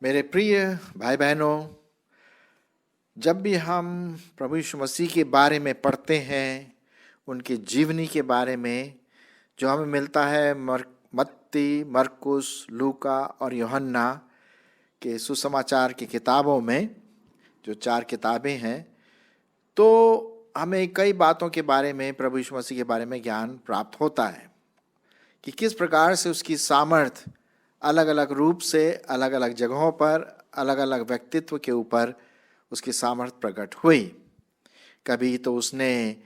मेरे प्रिय भाई बहनों, जब भी हम प्रभु यीशु मसीह के बारे में पढ़ते हैं, उनके जीवनी के बारे में जो हमें मिलता है मत्ती, मरकुस, लूका और यूहन्ना के सुसमाचार की किताबों में, जो 4 किताबें हैं, तो हमें कई बातों के बारे में, प्रभु यीशु मसीह के बारे में ज्ञान प्राप्त होता है कि किस प्रकार से उसकी सामर्थ अलग अलग रूप से, अलग अलग जगहों पर, अलग अलग व्यक्तित्व के ऊपर उसकी सामर्थ प्रकट हुई। कभी तो उसने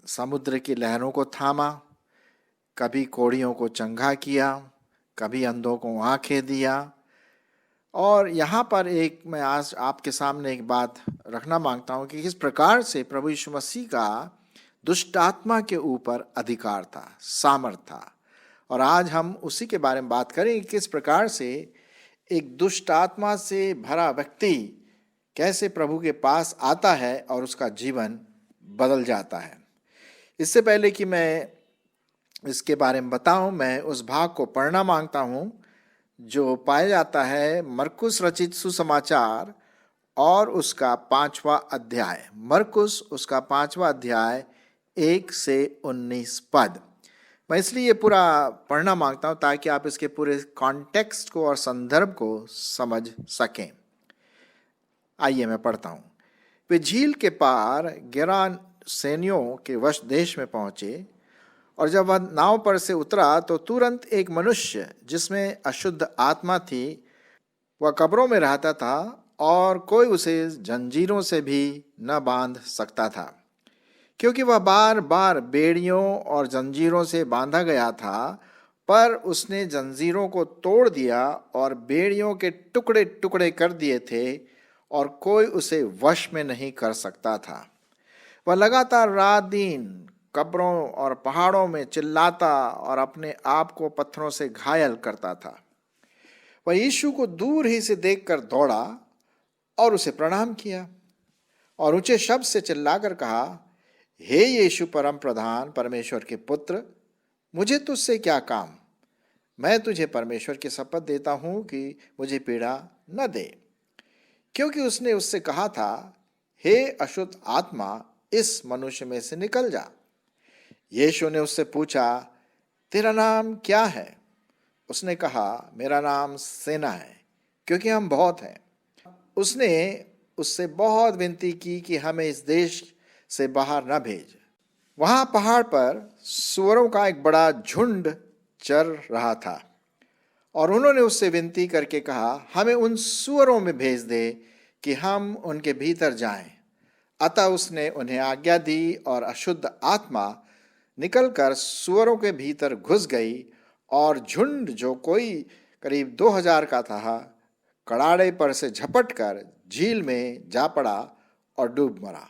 समुद्र की लहरों को थामा, कभी कोढ़ियों को चंगा किया, कभी अंधों को आंखें दिया। और यहाँ पर मैं आज आपके सामने एक बात रखना मांगता हूँ कि किस प्रकार से प्रभु यीशु मसीह का दुष्ट आत्मा के ऊपर अधिकार था, सामर्थ था। और आज हम उसी के बारे में बात करेंगे, किस प्रकार से एक दुष्ट आत्मा से भरा व्यक्ति कैसे प्रभु के पास आता है और उसका जीवन बदल जाता है। इससे पहले कि मैं इसके बारे में बताऊं, मैं उस भाग को पढ़ना मांगता हूं जो पाया जाता है मरकुस रचित सुसमाचार और उसका 5वां अध्याय। मरकुस उसका 5वां अध्याय 1 से 19 पद। मैं इसलिए ये पूरा पढ़ना मांगता हूँ ताकि आप इसके पूरे कॉन्टेक्स्ट को और संदर्भ को समझ सकें। आइए मैं पढ़ता हूँ। वे झील के पार गेरासेनियों के वश देश में पहुँचे, और जब वह नाव पर से उतरा तो तुरंत एक मनुष्य जिसमें अशुद्ध आत्मा थी, वह कब्रों में रहता था और कोई उसे जंजीरों से भी न बांध सकता था, क्योंकि वह बार बार बेड़ियों और जंजीरों से बांधा गया था। पर उसने जंजीरों को तोड़ दिया और बेड़ियों के टुकड़े टुकड़े कर दिए थे, और कोई उसे वश में नहीं कर सकता था। वह लगातार रात दिन कब्रों और पहाड़ों में चिल्लाता और अपने आप को पत्थरों से घायल करता था। वह यीशु को दूर ही से देखकर दौड़ा और उसे प्रणाम किया और ऊंचे शब्द से चिल्लाकर कहा, हे यीशु परम प्रधान परमेश्वर के पुत्र, मुझे तुझसे क्या काम? मैं तुझे परमेश्वर की शपथ देता हूं कि मुझे पीड़ा न दे। क्योंकि उसने उससे कहा था, हे अशुद्ध आत्मा, इस मनुष्य में से निकल जा। यीशु ने उससे पूछा, तेरा नाम क्या है? उसने कहा, मेरा नाम सेना है, क्योंकि हम बहुत हैं। उसने उससे बहुत विनती की कि हमें इस देश से बाहर न भेज। वहां पहाड़ पर सूअरों का एक बड़ा झुंड चर रहा था, और उन्होंने उससे विनती करके कहा, हमें उन सूअरों में भेज दे कि हम उनके भीतर जाएं। अतः उसने उन्हें आज्ञा दी, और अशुद्ध आत्मा निकलकर सूअरों के भीतर घुस गई, और झुंड जो कोई करीब 2000 का था, कड़ाड़े पर से झपट कर झील में जा पड़ा और डूब मरा।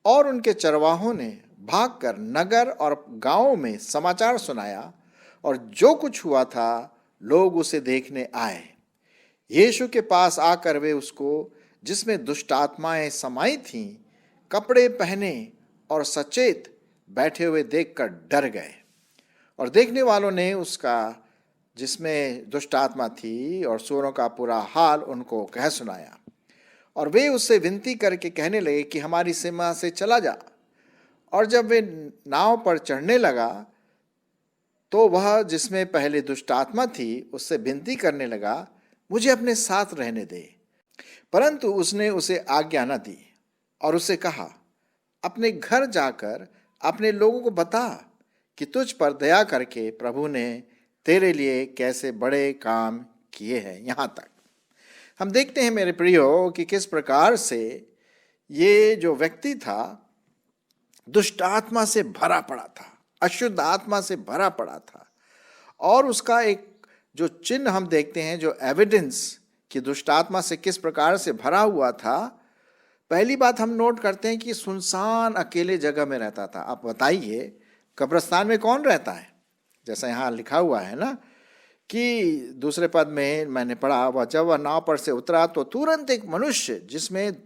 और उनके चरवाहों ने भागकर नगर और गांवों में समाचार सुनाया, और जो कुछ हुआ था लोग उसे देखने आए। यीशु के पास आकर वे उसको, जिसमें दुष्ट आत्माएं समाई थीं, कपड़े पहने और सचेत बैठे हुए देखकर डर गए। और देखने वालों ने उसका, जिसमें दुष्ट आत्मा थी, और सूअरों का पूरा हाल उनको कह सुनाया। और वे उससे विनती करके कहने लगे कि हमारी सीमा से चला जा। और जब वे नाव पर चढ़ने लगा तो वह, जिसमें पहले दुष्ट आत्मा थी, उससे विनती करने लगा, मुझे अपने साथ रहने दे। परंतु उसने उसे आज्ञा न दी, और उससे कहा, अपने घर जाकर अपने लोगों को बता कि तुझ पर दया करके प्रभु ने तेरे लिए कैसे बड़े काम किए हैं। यहाँ तक हम देखते हैं मेरे प्रियो कि किस प्रकार से ये जो व्यक्ति था दुष्ट आत्मा से भरा पड़ा था, अशुद्ध आत्मा से भरा पड़ा था। और उसका एक जो चिन्ह हम देखते हैं, जो एविडेंस कि दुष्ट आत्मा से किस प्रकार से भरा हुआ था, पहली बात हम नोट करते हैं कि सुनसान अकेले जगह में रहता था। आप बताइए, कब्रिस्तान में कौन रहता है? जैसा यहाँ लिखा हुआ है ना कि दूसरे पद में मैंने पढ़ा, जब वह नाव पर से उतरा तो तुरंत एक मनुष्य जिसमें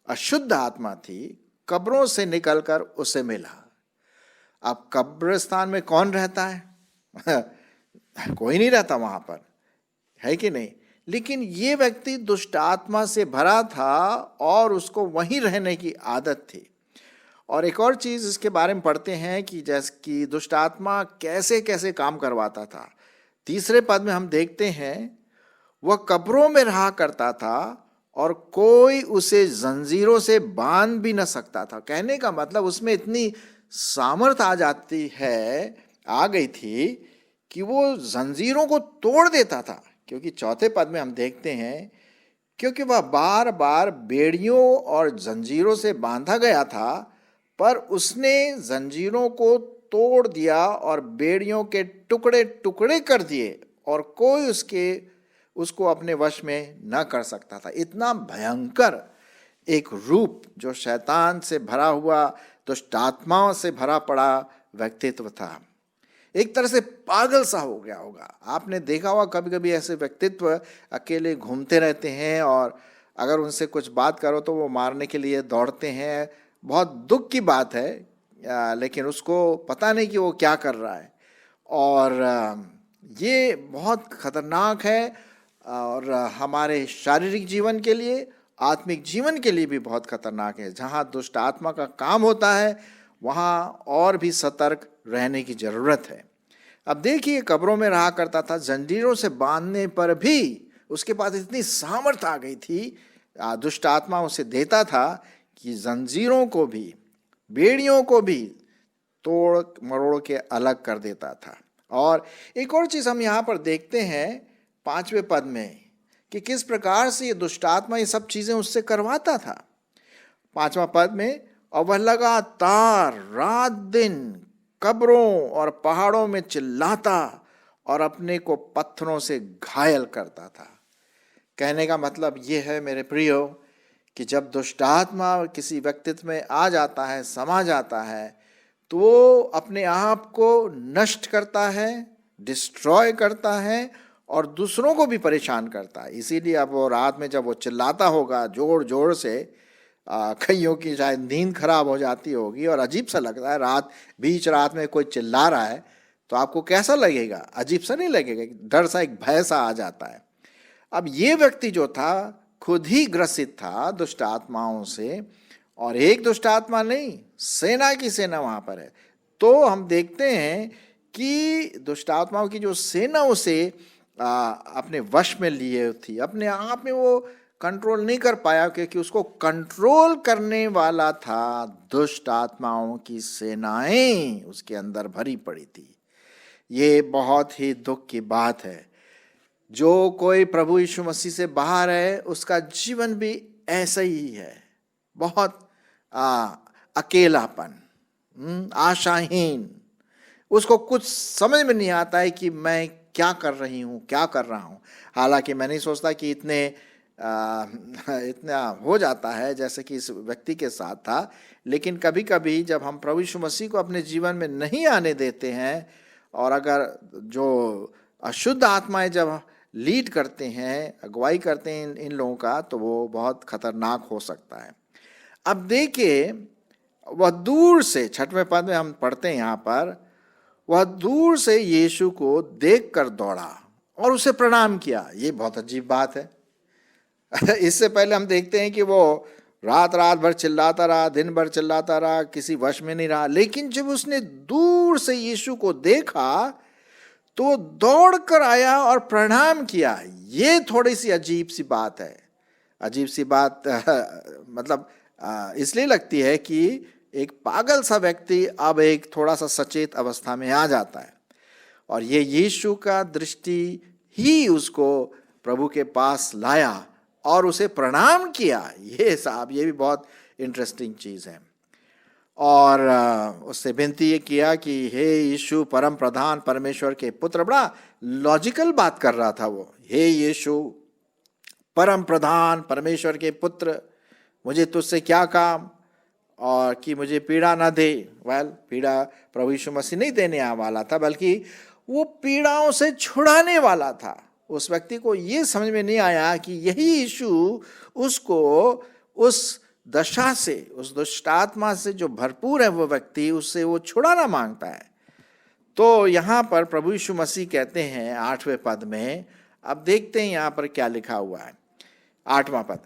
अशुद्ध आत्मा थी, कब्रों से निकलकर उसे मिला। अब कब्रिस्तान में कौन रहता है? कोई नहीं रहता वहां पर, है कि नहीं? लेकिन ये व्यक्ति दुष्ट आत्मा से भरा था और उसको वहीं रहने की आदत थी। और एक और चीज इसके बारे में पढ़ते हैं कि जैसे कि दुष्ट आत्मा कैसे कैसे काम करवाता था। तीसरे पद में हम देखते हैं, वह कब्रों में रहा करता था और कोई उसे जंजीरों से बांध भी न सकता था। कहने का मतलब उसमें इतनी सामर्थ आ गई थी कि वो जंजीरों को तोड़ देता था। क्योंकि चौथे पद में हम देखते हैं, क्योंकि वह बार बार बेड़ियों और जंजीरों से बांधा गया था, पर उसने जंजीरों को तोड़ दिया और बेड़ियों के टुकड़े टुकड़े कर दिए और कोई उसको अपने वश में न कर सकता था। इतना भयंकर एक रूप जो शैतान से भरा हुआ, दुष्ट आत्माओं से भरा पड़ा व्यक्तित्व था। एक तरह से पागल सा हो गया होगा। आपने देखा होगा कभी कभी ऐसे व्यक्तित्व अकेले घूमते रहते हैं और अगर उनसे कुछ बात करो तो वो मारने के लिए दौड़ते हैं। बहुत दुख की बात है, लेकिन उसको पता नहीं कि वो क्या कर रहा है। और ये बहुत खतरनाक है और हमारे शारीरिक जीवन के लिए, आत्मिक जीवन के लिए भी बहुत खतरनाक है। जहाँ दुष्ट आत्मा का काम होता है वहाँ और भी सतर्क रहने की जरूरत है। अब देखिए, कब्रों में रहा करता था, जंजीरों से बांधने पर भी उसके पास इतनी सामर्थ आ गई थी। दुष्ट आत्मा उसे देता था कि जंजीरों को भी, बेड़ियों को भी तोड़ मरोड़ के अलग कर देता था। और एक और चीज हम यहाँ पर देखते हैं 5वें पद में कि किस प्रकार से ये दुष्ट आत्मा ये सब चीजें उससे करवाता था। 5वां पद में, और वह लगातार रात दिन कब्रों और पहाड़ों में चिल्लाता और अपने को पत्थरों से घायल करता था। कहने का मतलब ये है मेरे प्रियो कि जब दुष्ट आत्मा किसी व्यक्तित्व में आ जाता है, समा जाता है, तो वो अपने आप को नष्ट करता है, डिस्ट्रॉय करता है और दूसरों को भी परेशान करता है। इसीलिए अब वो रात में जब वो चिल्लाता होगा जोर जोर से, कईयों की शायद नींद खराब हो जाती होगी और अजीब सा लगता है। बीच रात में कोई चिल्ला रहा है तो आपको कैसा लगेगा? अजीब सा नहीं लगेगा? डर सा, एक भय सा आ जाता है। अब ये व्यक्ति जो था खुद ही ग्रसित था दुष्ट आत्माओं से, और एक दुष्ट आत्मा नहीं, सेना की सेना वहां पर है। तो हम देखते हैं कि दुष्ट आत्माओं की जो सेना उसे अपने वश में लिए थी, अपने आप में वो कंट्रोल नहीं कर पाया, क्योंकि उसको कंट्रोल करने वाला था दुष्ट आत्माओं की सेनाएं उसके अंदर भरी पड़ी थी। ये बहुत ही दुख की बात है। जो कोई प्रभु यीशु मसीह से बाहर है उसका जीवन भी ऐसा ही है, बहुत अकेलापन, आशाहीन। उसको कुछ समझ में नहीं आता है कि मैं क्या कर रही हूँ, क्या कर रहा हूँ। हालांकि मैं नहीं सोचता कि इतना हो जाता है जैसे कि इस व्यक्ति के साथ था, लेकिन कभी कभी जब हम प्रभु यीशु मसीह को अपने जीवन में नहीं आने देते हैं और अगर जो अशुद्ध आत्माएं जब लीड करते हैं, अगुवाई करते हैं इन लोगों का, तो वो बहुत खतरनाक हो सकता है। अब देखिए, वह दूर से, 6वें पद में हम पढ़ते हैं यहाँ पर, वह दूर से यीशु को देखकर दौड़ा और उसे प्रणाम किया। ये बहुत अजीब बात है। इससे पहले हम देखते हैं कि वो रात भर चिल्लाता रहा, दिन भर चिल्लाता रहा, किसी वश में नहीं रहा। लेकिन जब उसने दूर से यीशु को देखा तो दौड़ कर आया और प्रणाम किया। ये थोड़ी सी अजीब सी बात है। अजीब सी बात मतलब इसलिए लगती है कि एक पागल सा व्यक्ति अब एक थोड़ा सा सचेत अवस्था में आ जाता है, और ये यीशु का दृष्टि ही उसको प्रभु के पास लाया और उसे प्रणाम किया। ये साहब, ये भी बहुत इंटरेस्टिंग चीज है। और उससे विनती ये किया कि हे यीशु परम प्रधान परमेश्वर के पुत्र। बड़ा लॉजिकल बात कर रहा था वो। हे यीशु परम प्रधान परमेश्वर के पुत्र, मुझे तुझसे क्या काम, और कि मुझे पीड़ा ना दे। पीड़ा प्रभु यीशु मसीह नहीं देने वाला था, बल्कि वो पीड़ाओं से छुड़ाने वाला था। उस व्यक्ति को ये समझ में नहीं आया कि यही यीशु उसको उस दशा से, उस दुष्ट आत्मा से जो भरपूर है वो व्यक्ति, उससे वो छुड़ाना मांगता है। तो यहाँ पर प्रभु यीशु मसीह कहते हैं 8वें पद में, अब देखते हैं यहाँ पर क्या लिखा हुआ है। 8वां पद,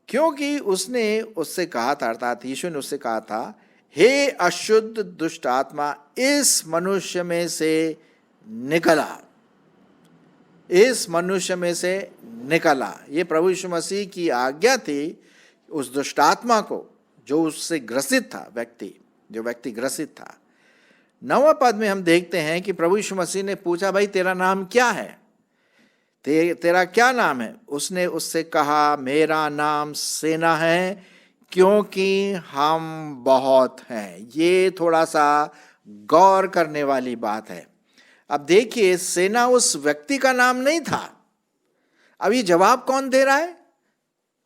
क्योंकि उसने उससे कहा था, अर्थात यीशु ने उससे कहा था, हे अशुद्ध दुष्ट आत्मा, इस मनुष्य में से निकला, इस मनुष्य में से निकला। ये प्रभु यीशु मसीह की आज्ञा थी उस दुष्ट आत्मा को जो उससे ग्रसित था, जो व्यक्ति ग्रसित था। 9वें पद में हम देखते हैं कि प्रभु यीशु मसीह ने पूछा, भाई तेरा नाम क्या है, तेरा क्या नाम है? उसने उससे कहा, मेरा नाम सेना है, क्योंकि हम बहुत हैं। ये थोड़ा सा गौर करने वाली बात है। अब देखिए, सेना उस व्यक्ति का नाम नहीं था। अब ये जवाब कौन दे रहा है?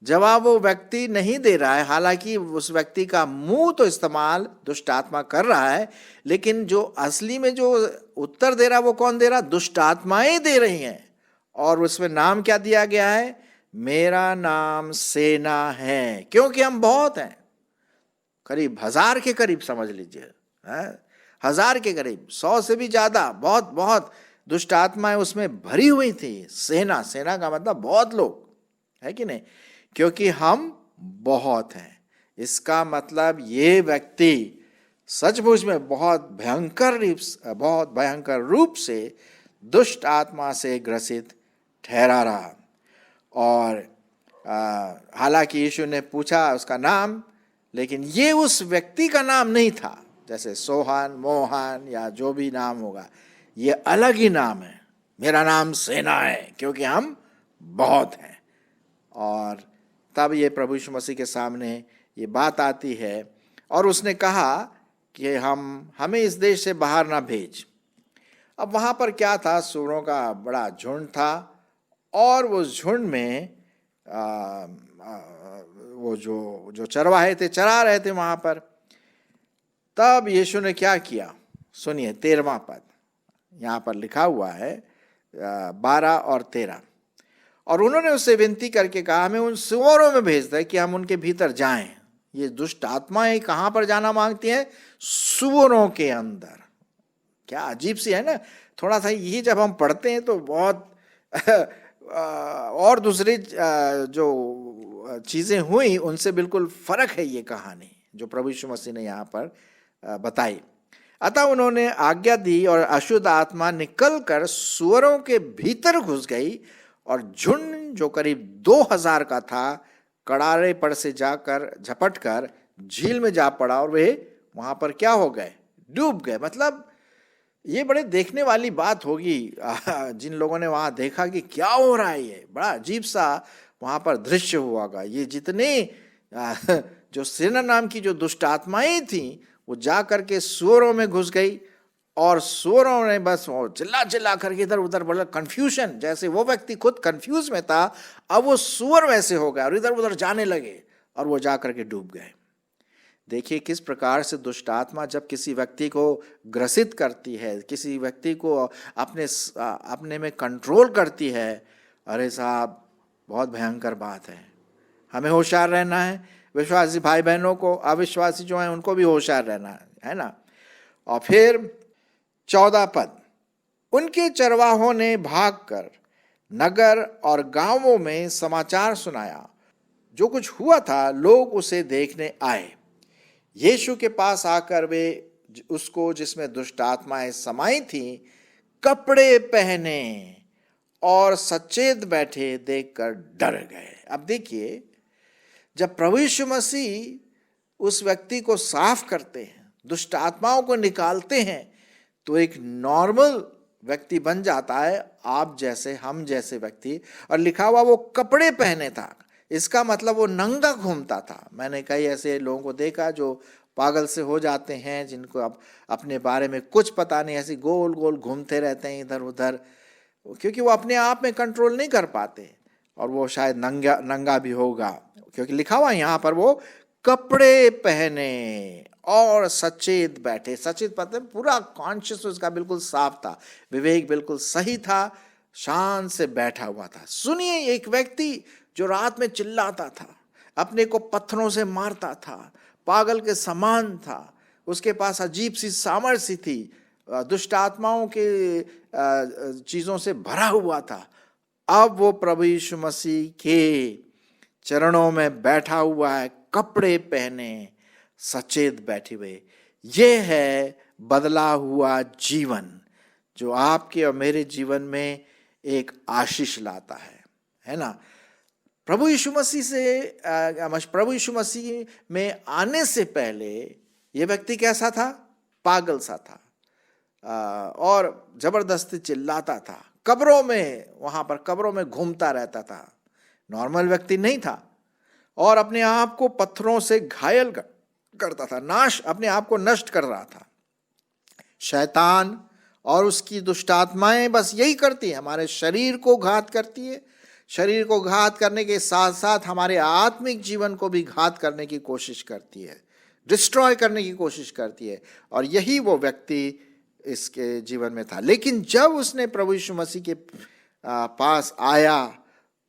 जवाब वो व्यक्ति नहीं दे रहा है। हालांकि उस व्यक्ति का मुंह तो इस्तेमाल दुष्ट आत्मा कर रहा है, लेकिन जो असली में जो उत्तर दे रहा है वो कौन दे रहा है? दुष्ट आत्माएं दे रही हैं। और उसमें नाम क्या दिया गया है? मेरा नाम सेना है, क्योंकि हम बहुत हैं। करीब 1000 के करीब समझ लीजिए, 1000 के करीब, 100 से भी ज्यादा, बहुत बहुत दुष्ट आत्माएं उसमें भरी हुई थी। सेना, सेना का मतलब बहुत लोग, है कि नहीं? क्योंकि हम बहुत हैं। इसका मतलब ये व्यक्ति सचमुच में बहुत भयंकर रूप से दुष्ट आत्मा से ग्रसित ठहरा रहा। और हालांकि यीशु ने पूछा उसका नाम, लेकिन ये उस व्यक्ति का नाम नहीं था। जैसे सोहन, मोहन या जो भी नाम होगा, ये अलग ही नाम है। मेरा नाम सेना है, क्योंकि हम बहुत हैं। और तब ये प्रभु यीशु मसीह के सामने ये बात आती है, और उसने कहा कि हमें इस देश से बाहर ना भेज। अब वहाँ पर क्या था? सूरों का बड़ा झुंड था, और वो झुंड में वो जो चरवाहे थे, चरा रहे थे वहाँ पर। तब यीशु ने क्या किया? सुनिए 13वां पद, यहाँ पर लिखा हुआ है 12 और 13। और उन्होंने उससे विनती करके कहा, हमें उन सुअरों में भेज दे कि हम उनके भीतर जाएं। ये दुष्ट आत्माएं कहाँ पर जाना मांगती हैं? सुअरों के अंदर। क्या अजीब सी है ना। थोड़ा सा ये जब हम पढ़ते हैं तो बहुत और दूसरी जो चीजें हुई उनसे बिल्कुल फर्क है ये कहानी जो प्रभु यीशु मसीह ने यहाँ पर बताई। अतः उन्होंने आज्ञा दी और अशुद्ध आत्मा निकलकर सुअरों के भीतर घुस गई, और झुंड जो करीब 2000 का था कड़ारे पर से जाकर झपट कर झील में जा पड़ा, और वे वहां पर क्या हो गए? डूब गए। मतलब ये बड़े देखने वाली बात होगी जिन लोगों ने वहां देखा कि क्या हो रहा है। ये बड़ा अजीब सा वहां पर दृश्य हुआ। ये जितने जो सेना नाम की जो दुष्ट आत्माएं थी वो जा करके सुअरों में घुस गई, और सुअरों ने बस चिल्ला चिल्ला करके इधर उधर, बड़ा कंफ्यूजन, जैसे वो व्यक्ति खुद कंफ्यूज में था, अब वो सुअर वैसे हो गया और इधर उधर जाने लगे, और वो जा करके डूब गए। देखिए किस प्रकार से दुष्ट आत्मा जब किसी व्यक्ति को ग्रसित करती है, किसी व्यक्ति को अपने में कंट्रोल करती है। अरे साहब, बहुत भयंकर बात है। हमें होशियार रहना है। विश्वासी भाई बहनों को, अविश्वासी जो हैं उनको भी होशियार रहना है ना। और फिर 14 पद, उनके चरवाहों ने भागकर नगर और गांवों में समाचार सुनाया। जो कुछ हुआ था लोग उसे देखने आए। यीशु के पास आकर वे उसको, जिसमें दुष्ट आत्माएं समाई थीं, कपड़े पहने और सचेत बैठे देखकर डर गए। अब देखिए, जब प्रभु यीशु मसीह उस व्यक्ति को साफ करते हैं, दुष्ट आत्माओं को निकालते हैं, तो एक नॉर्मल व्यक्ति बन जाता है, आप जैसे, हम जैसे व्यक्ति। और लिखा हुआ वो कपड़े पहने था, इसका मतलब वो नंगा घूमता था। मैंने कई ऐसे लोगों को देखा जो पागल से हो जाते हैं, जिनको अब अपने बारे में कुछ पता नहीं, ऐसे गोल गोल घूमते रहते हैं इधर उधर, क्योंकि वो अपने आप में कंट्रोल नहीं कर पाते। और वो शायद नंगा भी होगा, क्योंकि लिखा हुआ यहाँ पर वो कपड़े पहने और सचेत बैठे। सचेत पता है, पूरा कॉन्शियस उसका बिल्कुल साफ था, विवेक बिल्कुल सही था, शांत से बैठा हुआ था। सुनिए, एक व्यक्ति जो रात में चिल्लाता था, अपने को पत्थरों से मारता था, पागल के समान था, उसके पास अजीब सी सामर्थ्य थी, दुष्ट आत्माओं के चीजों से भरा हुआ था। अब वो प्रभु यीशु मसीह के चरणों में बैठा हुआ है, कपड़े पहने, सचेत बैठे हुए। ये है बदला हुआ जीवन जो आपके और मेरे जीवन में एक आशीष लाता है ना। प्रभु यीशु मसीह में आने से पहले ये व्यक्ति कैसा था? पागल सा था, और जबरदस्ती चिल्लाता था, कब्रों में घूमता रहता था, नॉर्मल व्यक्ति नहीं था, और अपने आप को पत्थरों से घायल करता था, अपने आप को नष्ट कर रहा था। शैतान और उसकी दुष्ट आत्माएं बस यही करती है, हमारे शरीर को घात करती है। शरीर को घात करने के साथ साथ हमारे आत्मिक जीवन को भी घात करने की कोशिश करती है, डिस्ट्रॉय करने की कोशिश करती है। और यही वो व्यक्ति इसके जीवन में था। लेकिन जब उसने प्रभु यीशु मसीह के पास आया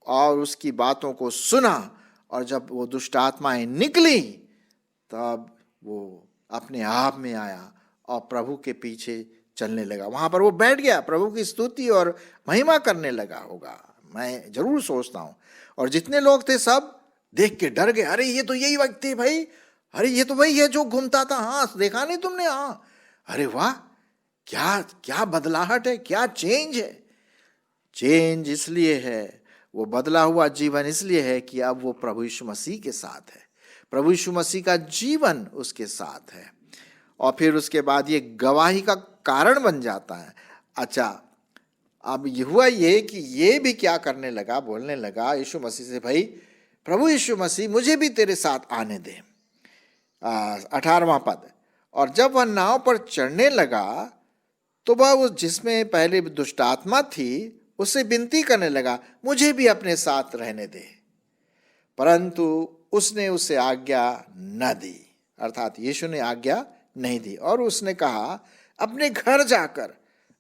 और उसकी बातों को सुना, और जब वो दुष्ट आत्माएं निकली, तब वो अपने आप में आया और प्रभु के पीछे चलने लगा। वहां पर वो बैठ गया, प्रभु की स्तुति और महिमा करने लगा होगा, मैं जरूर सोचता हूं। और जितने लोग थे सब देख के डर गए, अरे ये तो यही व्यक्ति है भाई, अरे ये तो वही है जो घूमता था, हाँ देखा नहीं तुमने? हाँ, अरे वाह, क्या बदलाहट है, क्या चेंज है। चेंज इसलिए है, वो बदला हुआ जीवन इसलिए है कि अब वो प्रभु यीशु मसीह के साथ है, प्रभु यीशु मसीह का जीवन उसके साथ है। और फिर उसके बाद ये गवाही का कारण बन जाता है। अच्छा, अब ये हुआ ये कि ये भी क्या करने लगा, बोलने लगा यीशु मसीह से, भाई प्रभु यीशु मसीह मुझे भी तेरे साथ आने दे। 18वां पद, और जब वह नाव पर चढ़ने लगा तो वह उस जिसमें पहले दुष्ट आत्मा थी उससे विनती करने लगा, मुझे भी अपने साथ रहने दे, परंतु उसने उसे आज्ञा न दी, अर्थात यीशु ने आज्ञा नहीं दी। और उसने कहा, अपने घर जाकर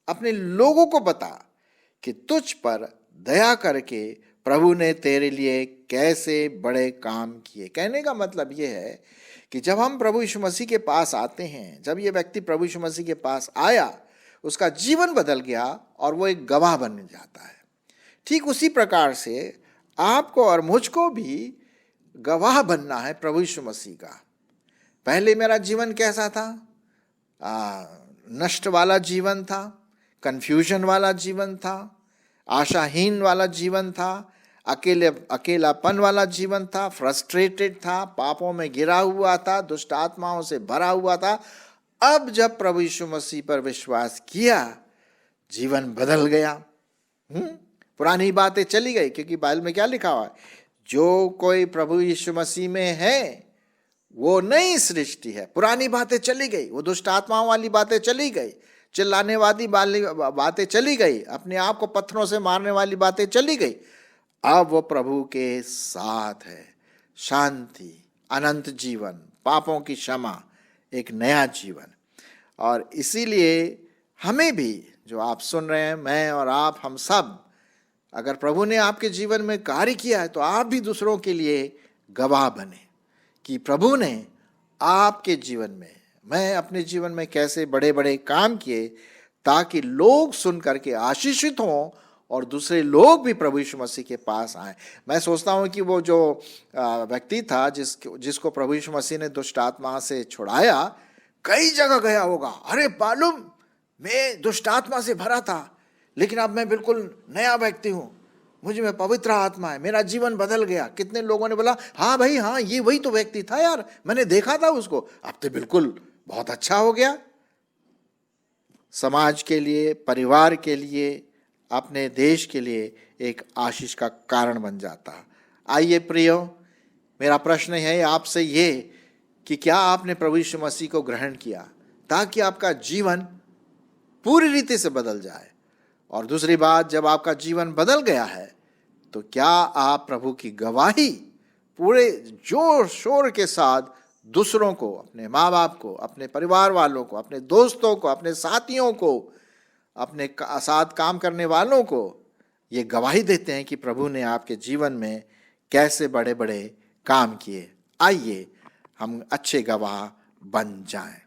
अपने लोगों को बता कि तुझ पर दया करके प्रभु ने तेरे लिए कैसे बड़े काम किए। कहने का मतलब यह है कि जब हम प्रभु यीशु मसीह के पास आते हैं, जब ये व्यक्ति प्रभु यीशु मसीह के पास आया, उसका जीवन बदल गया और वो एक गवाह बन जाता है। ठीक उसी प्रकार से आपको और मुझको भी गवाह बनना है प्रभु यीशु मसीह का। पहले मेरा जीवन कैसा था? नष्ट वाला जीवन था, कंफ्यूजन वाला जीवन था, आशाहीन वाला जीवन था, अकेलापन वाला जीवन था, फ्रस्ट्रेटेड था, पापों में गिरा हुआ था, दुष्ट आत्माओं से भरा हुआ था। अब जब प्रभु यीशु मसीह पर विश्वास किया, जीवन बदल गया। पुरानी बातें चली गई, क्योंकि बाइबल में क्या लिखा हुआ है? जो कोई प्रभु यीशु मसीह में है वो नई सृष्टि है। पुरानी बातें चली गई, वो दुष्ट आत्माओं वाली बातें चली गई, चिल्लाने वाली बातें चली गई, अपने आप को पत्थरों से मारने वाली बातें चली गई। अब वो प्रभु के साथ है, शांति, अनंत जीवन, पापों की क्षमा, एक नया जीवन। और इसीलिए हमें भी, जो आप सुन रहे हैं, मैं और आप, हम सब, अगर प्रभु ने आपके जीवन में कार्य किया है तो आप भी दूसरों के लिए गवाह बने कि प्रभु ने आपके जीवन में, मैं अपने जीवन में कैसे बड़े बड़े काम किए, ताकि लोग सुन करके आशीषित हों और दूसरे लोग भी प्रभु यीशु मसीह के पास आए। मैं सोचता हूँ कि वो जो व्यक्ति था जिसको प्रभु यीशु मसीह ने दुष्ट आत्मा से छुड़ाया, कई जगह गया होगा, अरे मालूम मैं दुष्ट आत्मा से भरा था, लेकिन अब मैं बिल्कुल नया व्यक्ति हूँ, मुझ में पवित्र आत्मा है, मेरा जीवन बदल गया। कितने लोगों ने बोला, हाँ भाई हाँ, ये वही तो व्यक्ति था यार, मैंने देखा था उसको, अब तो बिल्कुल बहुत अच्छा हो गया। समाज के लिए, परिवार के लिए, अपने देश के लिए एक आशीष का कारण बन जाता। आइए प्रियो, मेरा प्रश्न है आपसे ये कि क्या आपने प्रभु यीशु मसीह को ग्रहण किया ताकि आपका जीवन पूरी रीति से बदल जाए? और दूसरी बात, जब आपका जीवन बदल गया है तो क्या आप प्रभु की गवाही पूरे जोर शोर के साथ दूसरों को, अपने माँ बाप को, अपने परिवार वालों को, अपने दोस्तों को, अपने साथियों को, अपने साथ काम करने वालों को ये गवाही देते हैं कि प्रभु ने आपके जीवन में कैसे बड़े बड़े काम किए। आइए हम अच्छे गवाह बन जाएं।